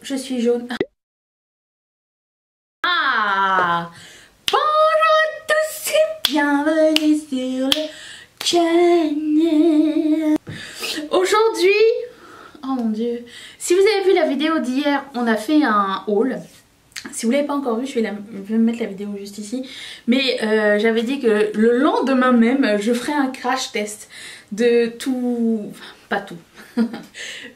je suis jaune. Ah, bonjour à tous et bienvenue sur le channel. Aujourd'hui, oh mon dieu, si vous avez vu la vidéo d'hier, on a fait un haul. Si vous l'avez pas encore vu, je vais mettre la vidéo juste ici. Mais j'avais dit que le lendemain même, je ferai un crash test de tout, enfin, pas tout,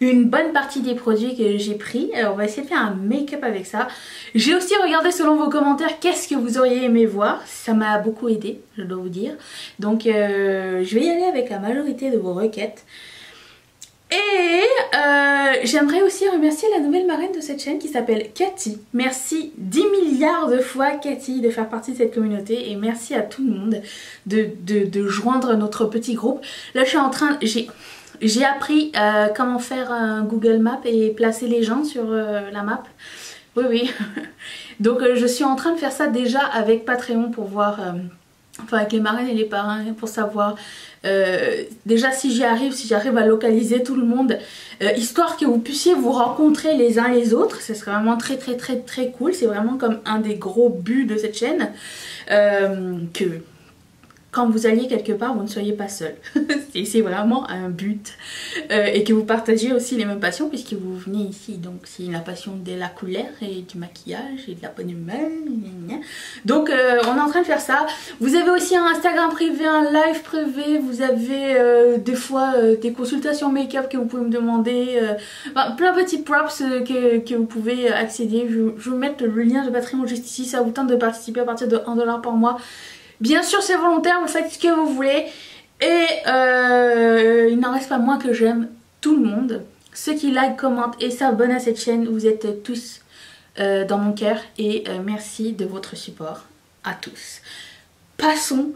une bonne partie des produits que j'ai pris. Alors on va essayer de faire un make-up avec ça. J'ai aussi regardé selon vos commentaires qu'est-ce que vous auriez aimé voir. Ça m'a beaucoup aidé, je dois vous dire. Donc je vais y aller avec la majorité de vos requêtes. Et j'aimerais aussi remercier la nouvelle marraine de cette chaîne qui s'appelle Cathy. Merci 10 milliards de fois Cathy de faire partie de cette communauté et merci à tout le monde de joindre notre petit groupe. Là je suis en train, j'ai appris comment faire un Google Maps et placer les gens sur la map. Oui oui. Donc je suis en train de faire ça déjà avec Patreon pour voir... enfin avec les marraines et les parrains pour savoir déjà si j'arrive à localiser tout le monde, histoire que vous puissiez vous rencontrer les uns les autres. Ce serait vraiment très cool. C'est vraiment comme un des gros buts de cette chaîne, que quand vous alliez quelque part vous ne soyez pas seul. C'est vraiment un but, et que vous partagiez aussi les mêmes passions puisque vous venez ici. Donc c'est la passion de la couleur et du maquillage et de la bonne humeur. Donc on est en train de faire ça. Vous avez aussi un Instagram privé, un live privé. Vous avez des fois des consultations make-up que vous pouvez me demander, plein de petits props que vous pouvez accéder. Je vais vous mettre le lien de Patreon juste ici. Ça vous tente de participer à partir de 1 $ par mois. Bien sûr c'est volontaire, vous faites ce que vous voulez. Et il n'en reste pas moins que j'aime tout le monde. Ceux qui like, commentent et s'abonnent à cette chaîne, vous êtes tous dans mon cœur. Et merci de votre support à tous. Passons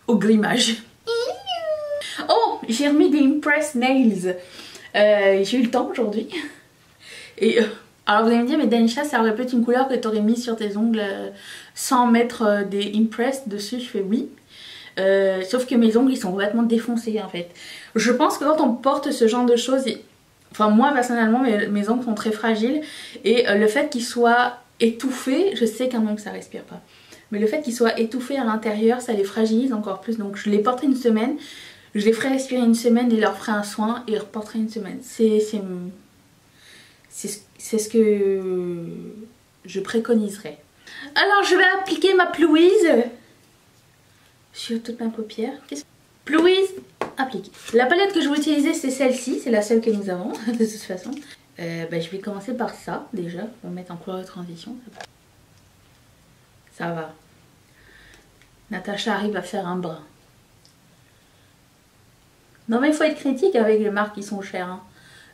au grimage. Oh, j'ai remis des Impress Nails. J'ai eu le temps aujourd'hui. Et... alors vous allez me dire, mais Danisha, ça aurait pu être une couleur que tu aurais mis sur tes ongles sans mettre des Impress dessus. Je fais oui. Sauf que mes ongles ils sont complètement défoncés en fait. Je pense que quand on porte ce genre de choses, enfin moi personnellement mes ongles sont très fragiles. Et le fait qu'ils soient étouffés, je sais quand même que ça respire pas, mais le fait qu'ils soient étouffés à l'intérieur ça les fragilise encore plus. Donc je les porterai une semaine, je les ferai respirer une semaine et leur ferai un soin et reporterai une semaine. C'est ce que je préconiserais. Alors je vais appliquer ma Pluise sur toute ma paupière. Pluise appliquée. La palette que je vais utiliser c'est celle-ci, c'est la seule que nous avons de toute façon. Je vais commencer par ça déjà, on va mettre en couleur de transition. Ça va. Natacha arrive à faire un brin. Non mais il faut être critique avec les marques qui sont chères. Hein.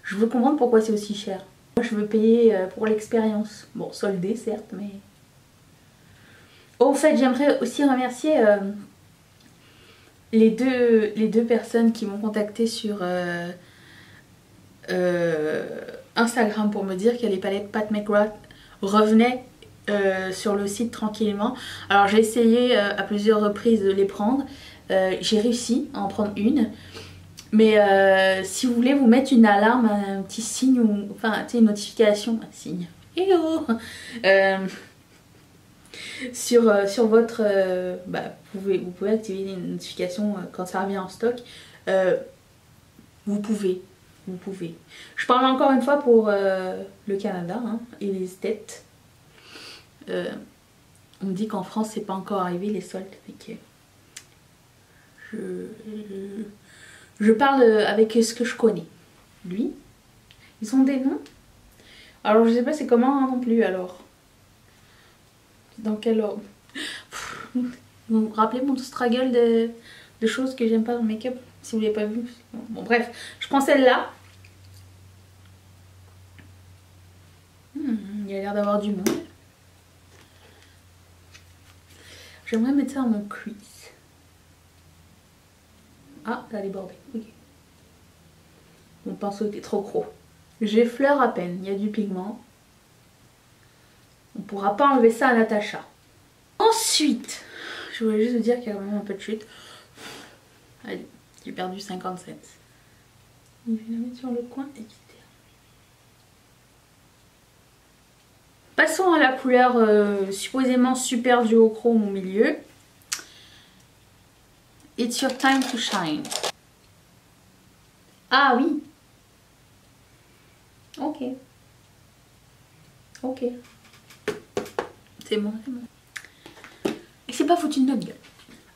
Je veux comprendre pourquoi c'est aussi cher. Moi je veux payer pour l'expérience. Bon, soldé certes, mais... Au fait, j'aimerais aussi remercier les deux personnes qui m'ont contacté sur Instagram pour me dire que les palettes Pat McGrath revenaient sur le site tranquillement. Alors j'ai essayé à plusieurs reprises de les prendre. J'ai réussi à en prendre une. Mais si vous voulez vous mettre une alarme, un petit signe, ou enfin une notification, un signe, sur votre... vous pouvez activer les notifications quand ça revient en stock. Vous pouvez. Je parle encore une fois pour le Canada hein, et les States. On me dit qu'en France c'est pas encore arrivé les soldes. Donc, je parle avec ce que je connais. Lui, ils ont des noms. Alors je sais pas c'est comment hein, non plus alors. Dans quel ordre? Vous vous rappelez mon struggle de choses que j'aime pas dans le make-up? Si vous l'avez pas vu. Bon bref, je prends celle-là. Il y a l'air d'avoir du monde. J'aimerais mettre ça dans mon crease. Ah, ça a débordé. Ok. Mon pinceau était trop gros. J'effleure à peine, il y a du pigment. On pourra pas enlever ça à Natacha. Ensuite, je voulais juste vous dire qu'il y a quand même un peu de chute. Allez, j'ai perdu 50 cents. Je vais la mettre sur le coin et quitter. Passons à la couleur supposément super duochrome au milieu. It's your time to shine. Ah oui. Ok. Ok. C'est bon, c'est bon. Et c'est pas foutu de notre gueule.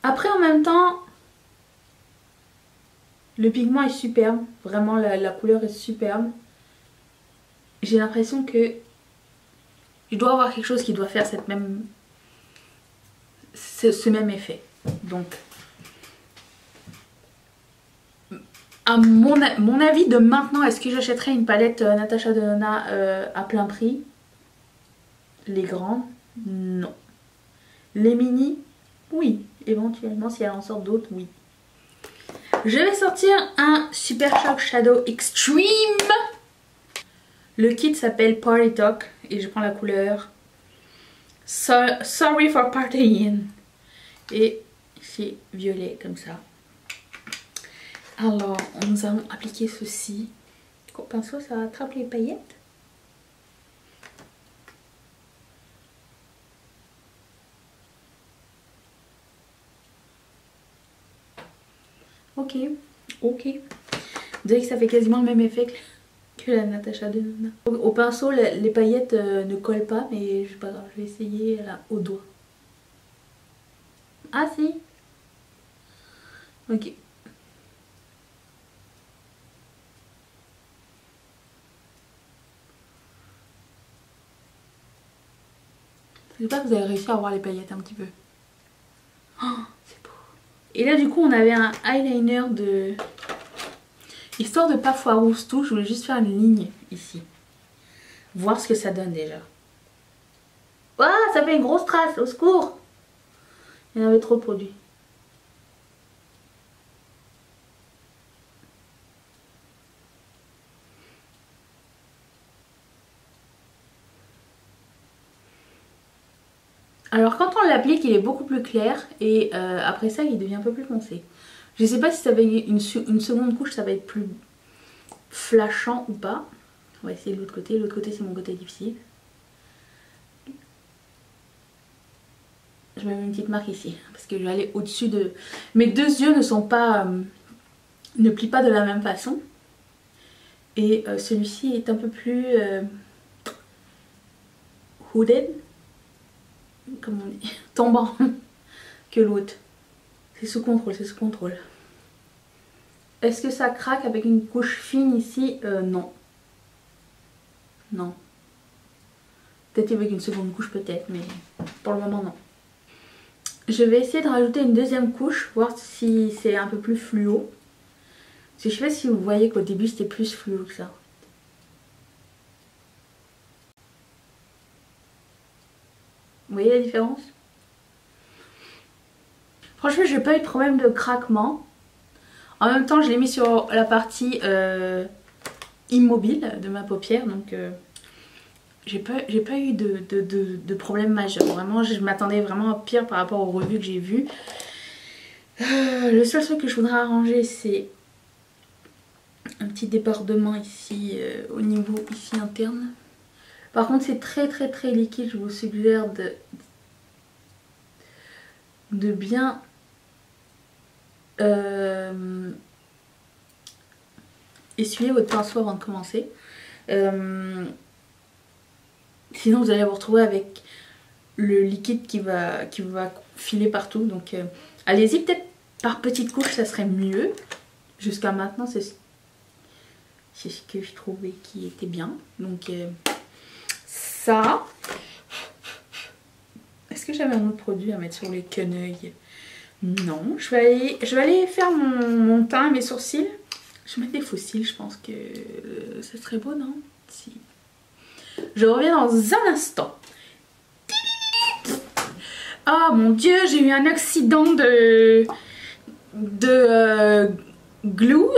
Après en même temps, le pigment est superbe. Vraiment la couleur est superbe. J'ai l'impression que je dois avoir quelque chose qui doit faire ce même effet. Donc, à mon avis de maintenant, est-ce que j'achèterais une palette Natasha Denona à plein prix? Les grandes, non. Les mini, oui. Éventuellement, si elle en sort d'autres, oui. Je vais sortir un Super Shock Shadow Extreme. Le kit s'appelle Party Talk et je prends la couleur Sorry for Partying. Et c'est violet comme ça. Alors, nous allons appliquer ceci. Au pinceau, ça attrape les paillettes. Ok, ok. Vous voyez que ça fait quasiment le même effet que la Natasha Denona. Au pinceau, les paillettes ne collent pas, mais je sais pas grave, je vais essayer là, au doigt. Ah si. Ok. J'espère que vous avez réussi à voir les paillettes un petit peu. Oh, c'est beau. Et là du coup on avait un eyeliner de... Histoire de pas foirousse tout, je voulais juste faire une ligne ici. Voir ce que ça donne déjà. Ouah, ça fait une grosse trace, au secours. Il y en avait trop de produits. Alors quand on l'applique, il est beaucoup plus clair et après ça, il devient un peu plus foncé. Je sais pas si ça va être une seconde couche, ça va être plus flashant ou pas. On va essayer de l'autre côté. L'autre côté, c'est mon côté difficile. Je mets une petite marque ici parce que je vais aller au-dessus de... Mes deux yeux ne sont pas... ne plient pas de la même façon. Et celui-ci est un peu plus... hooded. Comme on dit, tombant que l'autre. C'est sous contrôle, c'est sous contrôle. Est-ce que ça craque avec une couche fine ici? Non. Non. Peut-être avec une seconde couche peut-être, mais pour le moment non. Je vais essayer de rajouter une deuxième couche, voir si c'est un peu plus fluo. Parce que je sais pas si vous voyez qu'au début c'était plus fluo que ça. Vous voyez la différence? Franchement, j'ai pas eu de problème de craquement. En même temps, je l'ai mis sur la partie immobile de ma paupière. Donc, j'ai pas eu de problème majeur. Vraiment, je m'attendais vraiment à pire par rapport aux revues que j'ai vues. Le seul truc que je voudrais arranger, c'est un petit débordement ici, au niveau ici interne. Par contre, c'est très liquide. Je vous suggère de bien essuyer votre pinceau avant de commencer. Sinon, vous allez vous retrouver avec le liquide qui va filer partout. Donc, allez-y peut-être par petites couches, ça serait mieux. Jusqu'à maintenant, c'est ce que je trouvais qui était bien. Donc, ça. Est-ce que j'avais un autre produit à mettre sur les quenouilles? Non. Je vais aller faire mon teint et mes sourcils. Je vais mettre des faux cils, je pense que ça serait beau, non? Si. Je reviens dans un instant. Ah mon dieu, j'ai eu un accident de glue,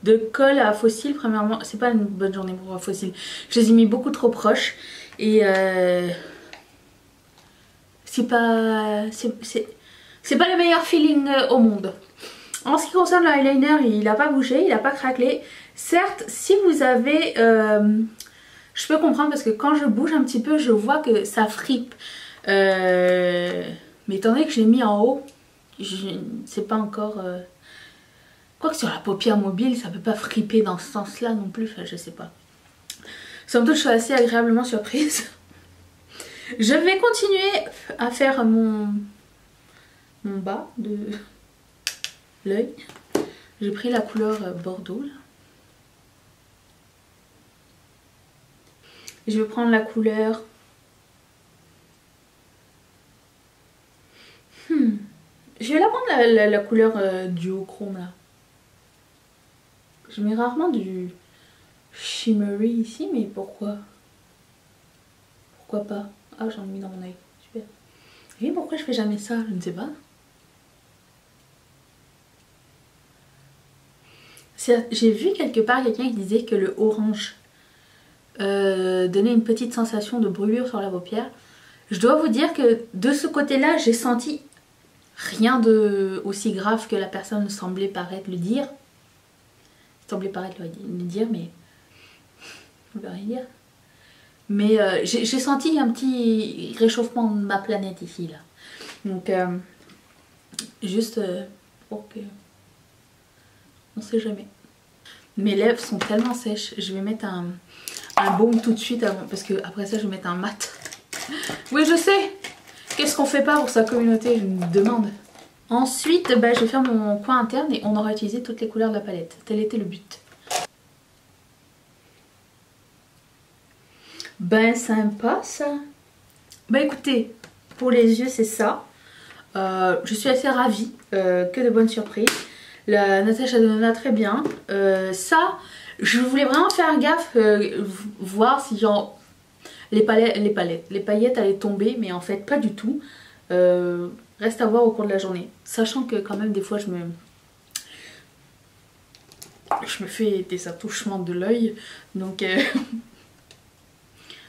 de colle à faux cils. Premièrement, c'est pas une bonne journée pour faux cils. Je les ai mis beaucoup trop proches et c'est pas le meilleur feeling au monde. En ce qui concerne le eyeliner, il n'a pas bougé, il n'a pas craquelé. Certes, si vous avez Je peux comprendre parce que quand je bouge un petit peu, je vois que ça fripe. Mais étant donné que je l'ai mis en haut, c'est pas encore... Quoique sur la paupière mobile, ça peut pas friper dans ce sens-là non plus, enfin, je sais pas. Somme toute, je suis assez agréablement surprise. Je vais continuer à faire mon bas de l'œil. J'ai pris la couleur bordeaux là. Je vais prendre la couleur je vais la prendre la couleur duochrome là. Je mets rarement du shimmery ici, mais pourquoi? Pourquoi pas? Ah, j'en ai mis dans mon œil. Super. Et pourquoi je fais jamais ça? Je ne sais pas. J'ai vu quelque part quelqu'un qui disait que le orange donnait une petite sensation de brûlure sur la paupière. Je dois vous dire que de ce côté-là, j'ai senti rien de aussi grave que la personne semblait paraître le dire. Semblait paraître le dire, mais je ne veux rien dire. Mais j'ai senti un petit réchauffement de ma planète ici, là. Donc, juste pour que... On sait jamais. Mes lèvres sont tellement sèches. Je vais mettre un baume tout de suite avant, parce que après ça, je vais mettre un mat. Oui, je sais. Qu'est-ce qu'on fait pas pour sa communauté, je me demande. Ensuite, bah, je vais faire mon coin interne et on aura utilisé toutes les couleurs de la palette. Tel était le but. Ben sympa ça. Bah écoutez, pour les yeux c'est ça. Je suis assez ravie, que de bonnes surprises. La Natasha Denona très bien. Ça, je voulais vraiment faire gaffe, voir si genre les paillettes allaient tomber, mais en fait pas du tout. Reste à voir au cours de la journée. Sachant que quand même des fois je me fais des attouchements de l'œil. Donc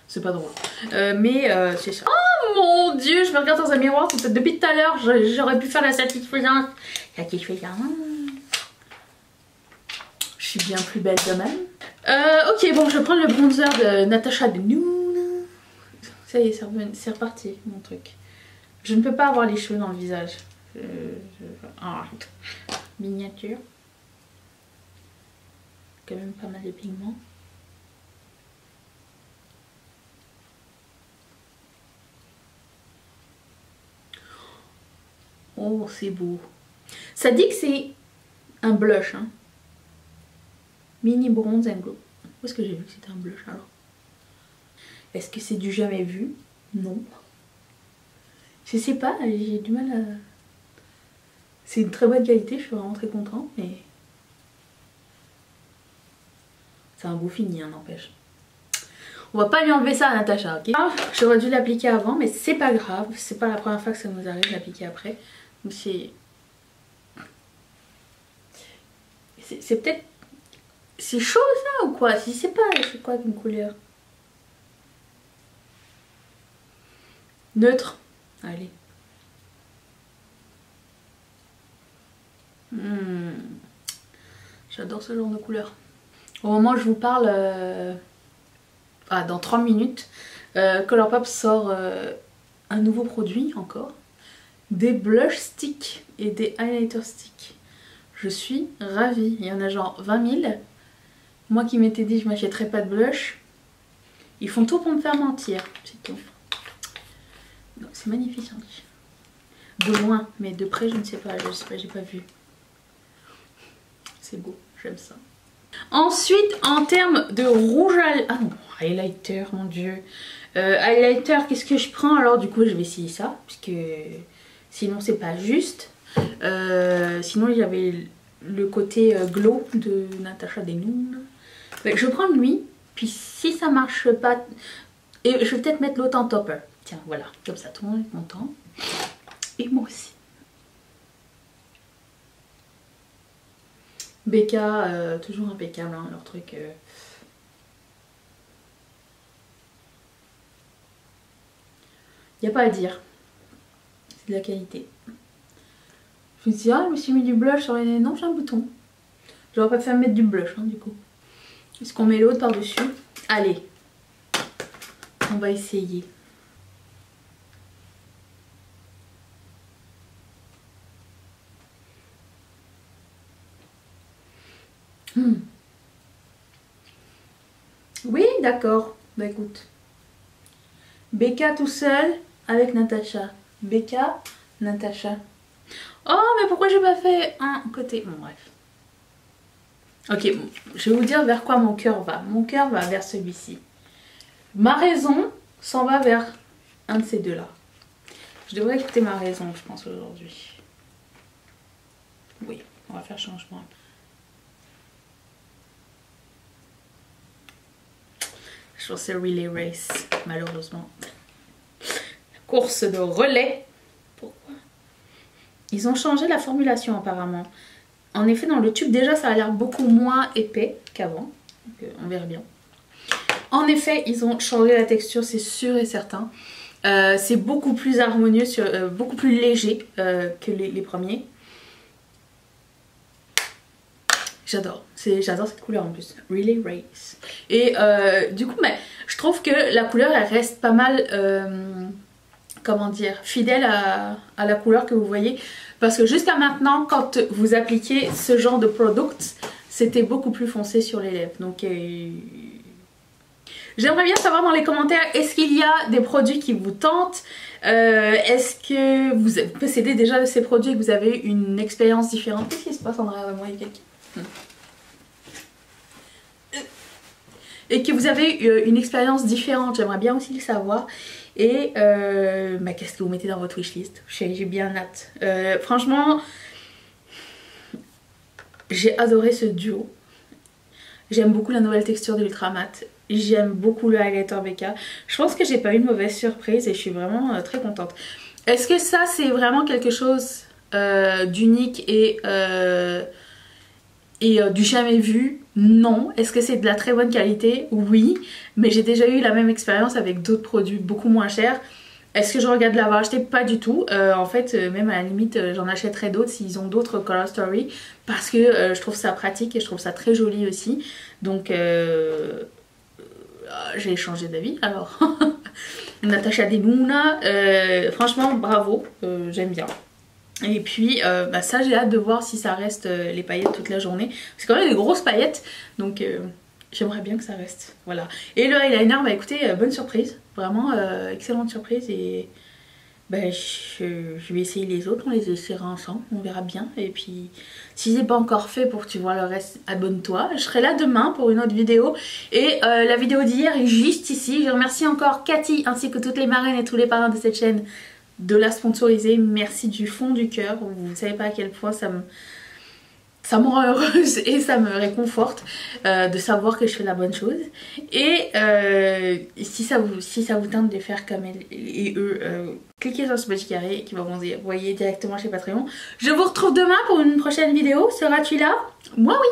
c'est pas drôle. C'est ça. Oh mon dieu, je me regarde dans un miroir. Depuis tout à l'heure, j'aurais pu faire la satisfaisance. Je suis bien plus belle quand même. Ok, bon, je vais prendre le bronzer de Natasha Denona. Ça y est, c'est reparti mon truc. Je ne peux pas avoir les cheveux dans le visage. Ah, miniature. Quand même pas mal de pigments. Oh, c'est beau. Ça dit que c'est un blush, hein. Mini bronze and glow. Où est-ce que j'ai vu que c'était un blush alors? Est-ce que c'est du jamais vu? Non. Je sais pas, j'ai du mal à... C'est une très bonne qualité, je suis vraiment très contente, mais... C'est un beau fini, hein, n'empêche. On va pas lui enlever ça à Natacha, ok? J'aurais dû l'appliquer avant, mais c'est pas grave. C'est pas la première fois que ça nous arrive de l'appliquer après. Donc c'est peut-être... C'est chaud ça ou quoi? Si c'est pas... C'est quoi une couleur? Neutre. Allez. J'adore ce genre de couleur. Au moment où je vous parle, dans 3 minutes, Colourpop sort un nouveau produit encore. Des blush sticks et des highlighter sticks. Je suis ravie. Il y en a genre 20 000. Moi qui m'étais dit que je m'achèterais pas de blush. Ils font tout pour me faire mentir. C'est tout. Donc c'est magnifique. De loin, mais de près je ne sais pas. Je sais pas, j'ai pas vu. C'est beau, j'aime ça. Ensuite, en termes de rouge à lèvres... Ah non, highlighter, mon dieu. Highlighter, qu'est-ce que je prends? Alors du coup, je vais essayer ça, puisque sinon c'est pas juste. Sinon, il y avait le côté glow de Natasha Denona. Je vais prendre lui, puis si ça marche pas... Et je vais peut-être mettre l'autre en topper. Tiens, voilà, comme ça, tout le monde est content. Et moi aussi. Becca, toujours impeccable, hein, leur truc. Y a pas à dire. C'est de la qualité. Je me suis dit, ah, je me suis mis du blush sur les nez. Non, j'ai un bouton. J'aurais pas fait mettre du blush, hein, du coup. Est-ce qu'on met l'autre par-dessus? Allez. On va essayer. Oui, d'accord. Bah écoute. Becca tout seul avec Natacha. Becca, Natacha. Oh, mais pourquoi j'ai pas fait un côté... Bon, bref. Ok, bon, je vais vous dire vers quoi mon cœur va. Mon cœur va vers celui-ci. Ma raison s'en va vers un de ces deux-là. Je devrais écouter ma raison, je pense, aujourd'hui. Oui, on va faire changement. Je pense que c'est Relay Race, malheureusement. Course de relais. Pourquoi? Ils ont changé la formulation apparemment. En effet, dans le tube, déjà, ça a l'air beaucoup moins épais qu'avant. On verra bien. En effet, ils ont changé la texture, c'est sûr et certain. C'est beaucoup plus harmonieux, beaucoup plus léger que les premiers. J'adore cette couleur en plus, Relay Race. Et du coup, je trouve que la couleur, elle reste pas mal, comment dire, fidèle à la couleur que vous voyez. Parce que jusqu'à maintenant, quand vous appliquez ce genre de product, c'était beaucoup plus foncé sur les lèvres. Donc, j'aimerais bien savoir dans les commentaires, est-ce qu'il y a des produits qui vous tentent? Est-ce que vous possédez déjà ces produits et que vous avez une expérience différente? Qu'est-ce qui se passe en arrière de moi? Il y a quelqu'un. Et que vous avez une expérience différente, j'aimerais bien aussi le savoir. Et qu'est-ce que vous mettez dans votre wishlist? J'ai bien hâte. Franchement, j'ai adoré ce duo. J'aime beaucoup la nouvelle texture de l'Ultra Matte. J'aime beaucoup le highlighter Becca. Je pense que j'ai pas eu une mauvaise surprise et je suis vraiment très contente. Est-ce que ça c'est vraiment quelque chose d'unique et du jamais vu? Non. Est-ce que c'est de la très bonne qualité? Oui. Mais j'ai déjà eu la même expérience avec d'autres produits beaucoup moins chers. Est-ce que je regarde l'avoir acheté? Pas du tout. En fait, même à la limite, j'en achèterai d'autres s'ils ont d'autres Color Story. Parce que je trouve ça pratique et je trouve ça très joli aussi. Donc, j'ai changé d'avis. Alors, Natacha Deluna, franchement, bravo. J'aime bien. Et puis ça j'ai hâte de voir si ça reste les paillettes toute la journée. C'est quand même des grosses paillettes. Donc j'aimerais bien que ça reste. Voilà. Et le eyeliner, écoutez, bonne surprise. Vraiment excellente surprise. Et je vais essayer les autres. On les essaiera ensemble. On verra bien. Et puis si c'est pas encore fait pour que tu vois le reste, abonne-toi. Je serai là demain pour une autre vidéo. Et la vidéo d'hier est juste ici. Je remercie encore Cathy ainsi que toutes les marraines et tous les parrains de cette chaîne de la sponsoriser. Merci du fond du cœur. Vous ne savez pas à quel point ça me rend heureuse et ça me réconforte de savoir que je fais la bonne chose. Et si ça vous tente de faire comme elle et eux, cliquez sur ce petit carré qui va vous envoyer directement chez Patreon. Je vous retrouve demain pour une prochaine vidéo. Seras-tu là? Moi oui.